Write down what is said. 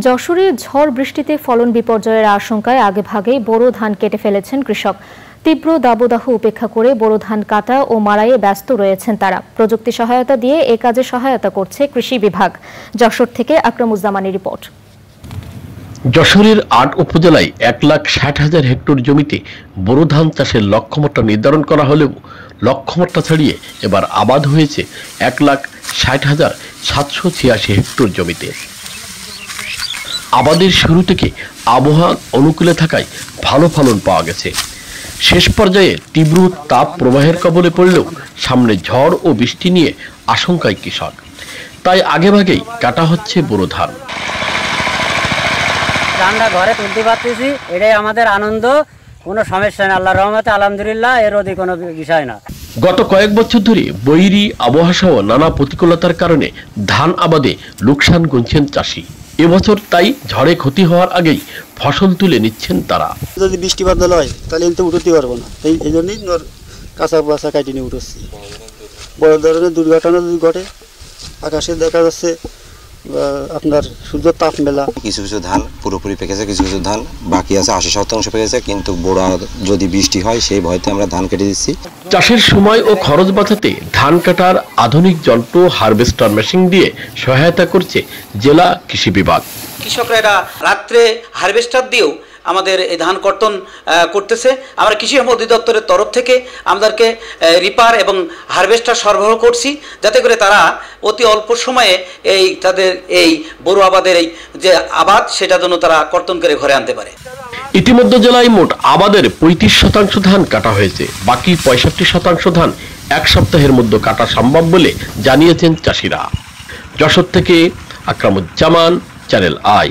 যশোরে ঝড় বৃষ্টিতে ফলন বিপর্যয়ের আশঙ্কায় আগেভাগেই বোরো ধান কেটে ফেলেছেন কৃষক। তীব্র দাবদাহ উপেক্ষা করে বোরো ধান কাটা ও মাড়াইয়ে ব্যস্ত রয়েছেন তারা। প্রযুক্তি সহায়তা দিয়ে এ কাজে সহায়তা করছে কৃষি বিভাগ। যশোর থেকে আকরামুজ্জামানের রিপোর্ট। যশোরের ৮ উপজেলায় ১,৬০,০০০ হেক্টর জমিতে বোরো ধান চাষের লক্ষ্যমাত্রা নির্ধারণ করা হলেও লক্ষ্যমাত্রা ছাড়িয়ে এবার আবাদ হয়েছে ১,৬০,৭৮৬ হেক্টর জমিতে। আবাদের শুরু থেকে আবহাওয়া অনুকূলে থাকায় ভালো ফলন পাওয়া গেছে। শেষ পর্যায়ে তীব্র তাপ প্রবাহের কবলে পড়লেও সামনে ঝড় ও বৃষ্টি নিয়ে আশঙ্কায় কৃষক, তাই আগেভাগেই কাটা হচ্ছে বোরো ধান। ধানটা ঘরে তুলতে পারতেছি, এটাই আমাদের আনন্দ। কোনো সমস্যা নেই, আল্লাহর রহমতে আলহামদুলিল্লাহ, এর অধিক কোনো বিষয় না। গত কয়েক বছর ধরে বৈরী আবহাওয়া সহ নানা প্রতিকূলতার কারণে ধান আবাদে লোকসান গুনছেন চাষি। এবছর তাই ঝড়ে ক্ষতি হওয়ার আগেই ফসল তুলে নিচ্ছেন তারা। যদি বৃষ্টি বাদল হয় তাহলে তো উঠতে পারবো না, এই জন্যই কাঁচা বাসা কাটি নিয়ে উঠেছি। বড় ধরনের দুর্ঘটনা যদি ঘটে, আকাশে দেখা যাচ্ছে আপনার সূর্য তাপ মেলা। কিছু কিছু ধান পুরোপুরি পেকেছে, কিছু কিছু ধান বাকি আছে, ৮০% পেকেছে, কিন্তু বড় যদি বৃষ্টি হয় সেই ভয়তে আমরা ধান কেটে দিচ্ছি। চাষের সময় ও খরচ বাঁচাতে ধান কাটার আধুনিক যন্ত্র হারভেস্টার মেশিন দিয়ে সহায়তা করছে জেলা কৃষি বিভাগ। কৃষকরা রাত্রে হারভেস্টার দিয়েও আমাদের এই ধান কর্তন করতেছে। আমরা কৃষি অধিদপ্তরের তরফ থেকে আমাদেরকে রিপার এবং হারভেস্টার সরবরাহ করছি, যাতে করে তারা অতি অল্প সময়ে তাদের এই বোরো আবাদের এই যে আবাদ, সেটা যেন তারা কর্তন করে ঘরে আনতে পারে। ইতিমধ্যে জেলায় মোট আবাদের ৩৫% ধান কাটা হয়েছে। বাকি ৬৫% ধান ১ সপ্তাহের মধ্যে কাটা সম্ভব বলে জানিয়েছেন চাষিরা। যশোর থেকে আকরামুজ্জামান, চ্যানেল আই।